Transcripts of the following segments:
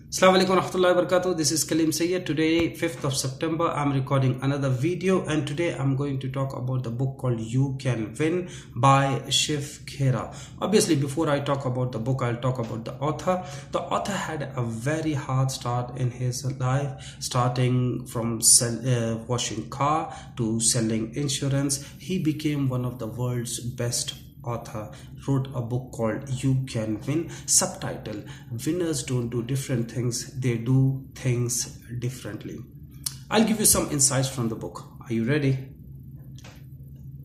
Assalamu alaikum warahmatullahi wabarakatuh. This is Kalim Sayyed. Today, 5th of September, I'm recording another video, and today I'm going to talk about the book called You Can Win by Shiv Khera. Obviously, before I talk about the book, I'll talk about the author. The author had a very hard start in his life, starting from washing car to selling insurance. He became one of the world's best author, wrote a book called You Can Win. Subtitle: Winners don't do different things, they do things differently. I'll give you some insights from the book. Are you ready?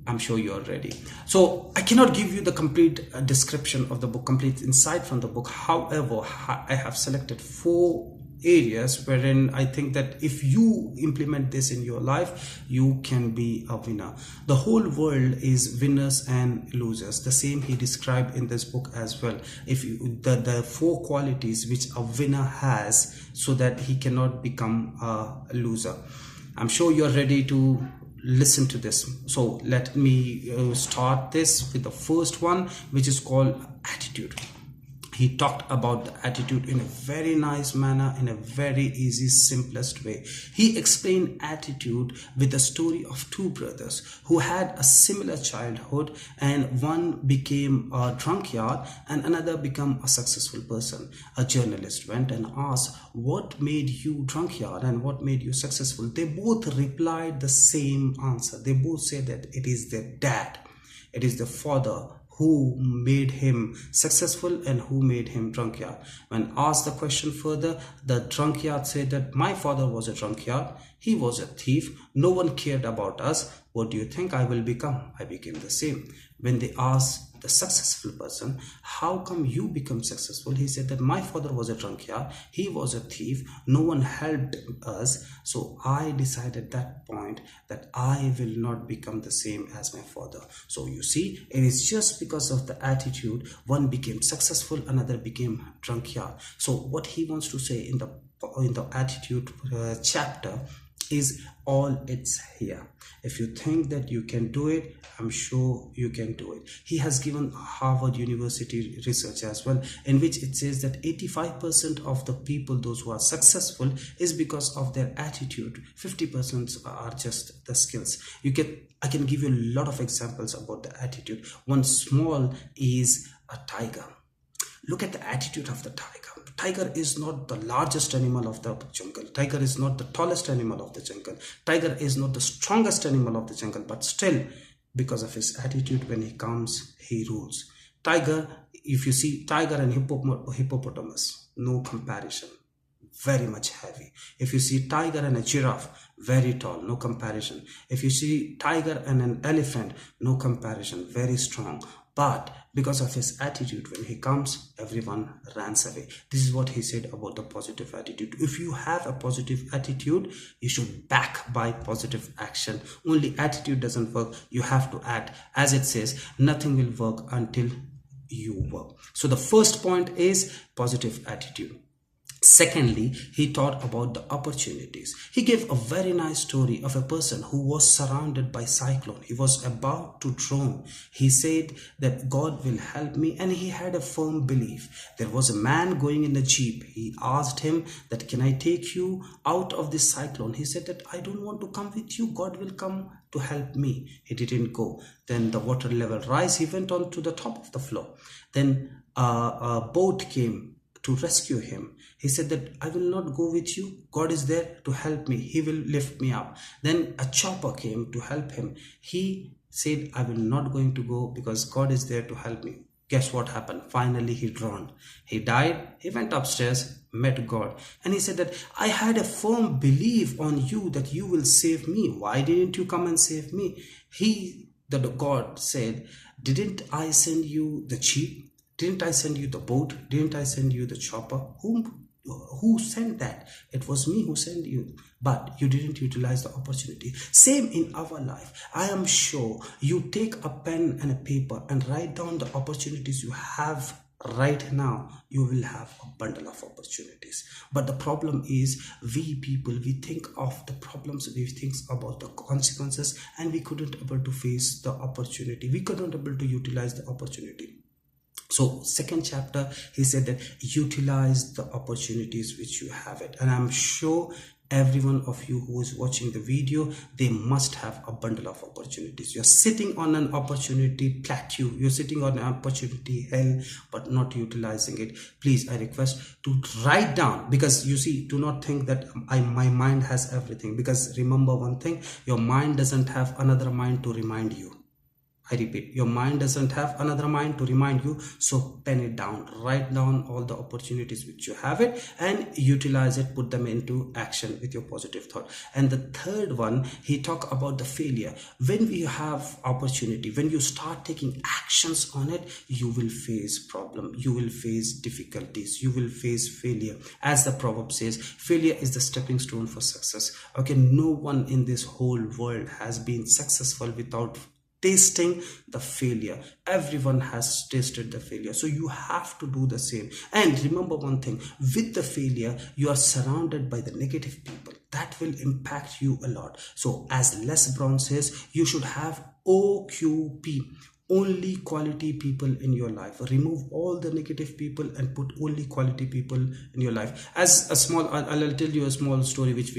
I'm sure you're ready. So I cannot give you the complete description of the book, complete insight from the book. However, I have selected 4 areas wherein I think that if you implement this in your life, you can be a winner. The whole world is winners and losers. The same he described in this book as well. If you, the 4 qualities which a winner has, so that he cannot become a loser. I'm sure you're ready to listen to this. So let me start this with the first one, which is called attitude. He talked about the attitude in a very nice manner, in a very easy, simplest way. He explained attitude with the story of 2 brothers who had a similar childhood, and one became a drunkard and another became a successful person. A journalist went and asked, "What made you drunkard and what made you successful?" They both replied the same answer. They both said that it is their dad, it is the father who made him successful and who made him drunkard. When asked the question further, the drunkard said that my father was a drunkard, he was a thief, no one cared about us. What do you think I will become? I became the same. When they asked the successful person, how come you become successful? He said that my father was a drunkard, he was a thief, no one helped us, so I decided at that point that I will not become the same as my father. So you see, it is just because of the attitude, one became successful, another became drunkard. So what he wants to say in the attitude chapter is all it's here. If you think that you can do it, I'm sure you can do it. He has given Harvard University research as well, in which it says that 85% of the people, those who are successful, is because of their attitude. 50% are just the skills. I can give you a lot of examples about the attitude. One small is a tiger. Look at the attitude of the tiger. Tiger is not the largest animal of the jungle. Tiger is not the tallest animal of the jungle. Tiger is not the strongest animal of the jungle, but still, because of his attitude, when he comes, he rules. Tiger, if you see tiger and hippopotamus, no comparison. Very much heavy. If you see tiger and a giraffe, very tall, no comparison. If you see tiger and an elephant, no comparison, very strong. But because of his attitude, when he comes, everyone runs away. This is what he said about the positive attitude. If you have a positive attitude, you should back by positive action. Only attitude doesn't work. You have to act. As it says, nothing will work until you work. So the first point is positive attitude. Secondly, he taught about the opportunities. He gave a very nice story of a person who was surrounded by cyclone. He was about to drown. He said that God will help me, and he had a firm belief. There was a man going in a jeep. He asked him that, "Can I take you out of this cyclone?" He said that, "I don't want to come with you. God will come to help me." He didn't go. Then the water level rise. He went on to the top of the floor. Then a boat came to rescue him. He said that, "I will not go with you. God is there to help me. He will lift me up." Then a chopper came to help him. He said, "I will not going to go because God is there to help me." Guess what happened? Finally, he drowned. He died. He went upstairs, met God, and he said that, "I had a firm belief on you that you will save me. Why didn't you come and save me?" God said, "Didn't I send you the sheep? Didn't I send you the boat? Didn't I send you the chopper? Who sent that? It was me who sent you, but you didn't utilize the opportunity." Same in our life. I am sure you take a pen and a paper and write down the opportunities you have right now, you will have a bundle of opportunities. But the problem is, we people, we think of the problems, we think about the consequences, and we couldn't able to face the opportunity. We couldn't able to utilize the opportunity. So second chapter, he said that utilize the opportunities which you have it. And I'm sure every one of you who is watching the video, they must have a bundle of opportunities. You're sitting on an opportunity plateau, you're sitting on an opportunity hell, but not utilizing it. Please, I request to write down, because you see, do not think that my mind has everything, because remember one thing, your mind doesn't have another mind to remind you. I repeat, your mind doesn't have another mind to remind you. So pen it down, write down all the opportunities which you have it, and utilize it, put them into action with your positive thought. And the third one, he talked about the failure. When we have opportunity, when you start taking actions on it, you will face problem, you will face difficulties, you will face failure. As the proverb says, failure is the stepping stone for success. Okay, no one in this whole world has been successful without tasting the failure. Everyone has tasted the failure, so you have to do the same. And remember one thing, with the failure, you are surrounded by the negative people that will impact you a lot. So as Les Brown says, you should have OQP, only quality people in your life. Remove all the negative people and put only quality people in your life. As a small, I'll tell you a small story which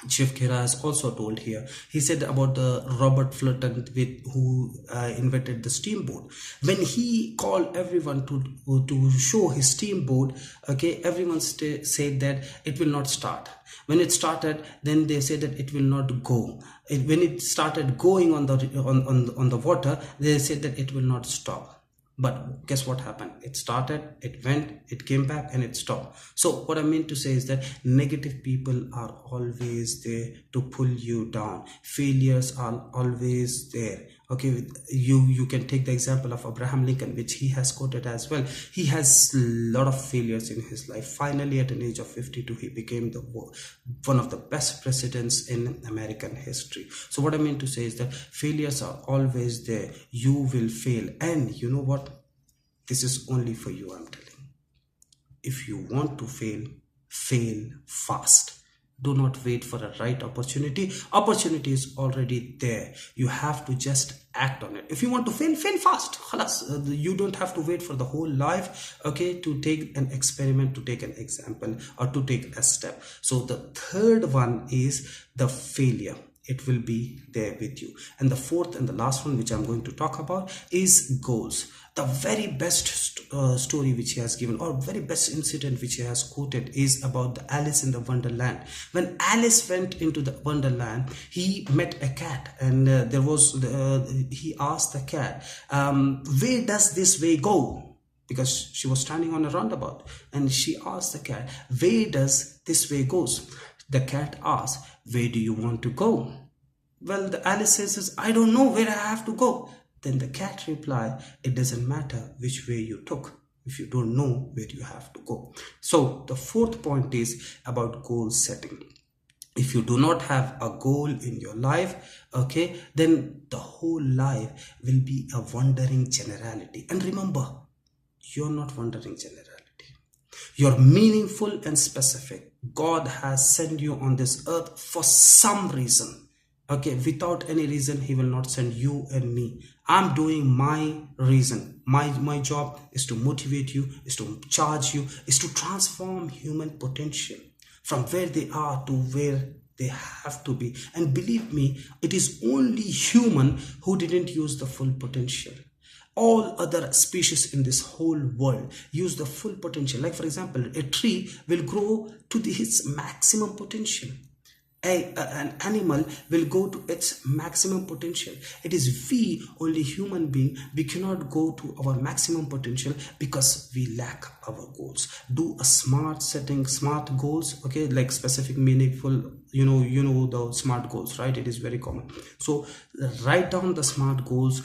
Chef Khera has also told here. He said about the Robert Fulton who invented the steamboat. When he called everyone to show his steamboat, okay, everyone said that it will not start. When it started, then they said that it will not go. When it started going on the water, they said that it will not stop. But guess what happened? It started, it went, it came back, and it stopped. So what I mean to say is that negative people are always there to pull you down. Failures are always there. Okay, you can take the example of Abraham Lincoln, which he has quoted as well. He has a lot of failures in his life. Finally, at an age of 52, he became one of the best presidents in American history. So what I mean to say is that failures are always there. You will fail. And you know what? This is only for you, I'm telling. If you want to fail, fail fast. Do not wait for a right opportunity. Opportunity is already there. You have to just act on it. If you want to fail, fail fast. Khalas. You don't have to wait for the whole life, okay, to take an experiment, to take an example, or to take a step. So the third one is the failure. It will be there with you. And the fourth and the last one, which I'm going to talk about, is goals. The very best story which he has given, or very best incident which he has quoted, is about the Alice in the Wonderland. When Alice went into the Wonderland, he met a cat, and he asked the cat, where does this way go? Because she was standing on a roundabout, and she asked the cat, where does this way goes? The cat asked, where do you want to go? Well, the Alice says, I don't know where I have to go. Then the cat replied, it doesn't matter which way you took if you don't know where you have to go. So the fourth point is about goal setting. If you do not have a goal in your life, okay, then the whole life will be a wandering generality. And remember, you're not wandering generality. You're meaningful and specific. God has sent you on this earth for some reason. Okay, without any reason, he will not send you and me. I'm doing my reason. My job is to motivate you, is to charge you, is to transform human potential from where they are to where they have to be. And believe me, it is only human who didn't use the full potential. All other species in this whole world use the full potential. Like, for example, a tree will grow to its maximum potential. An animal will go to its maximum potential. It is we, only human being, we cannot go to our maximum potential because we lack our goals. Do a smart setting, smart goals, okay, like specific, meaningful, you know the smart goals, right? It is very common. So write down the smart goals,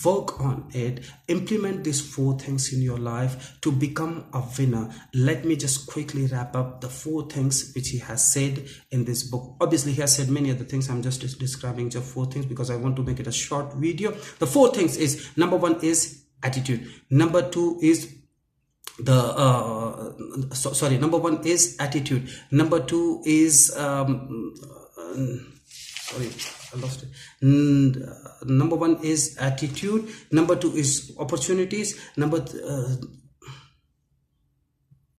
work on it, implement these 4 things in your life to become a winner. Let me just quickly wrap up the 4 things which he has said in this book. Obviously, he has said many other things. I'm just describing just 4 things because I want to make it a short video. The 4 things is, number 1 is attitude. Number 2 is number 1 is attitude. Number 2 is sorry, I lost it. Number one is attitude, number two is opportunities, number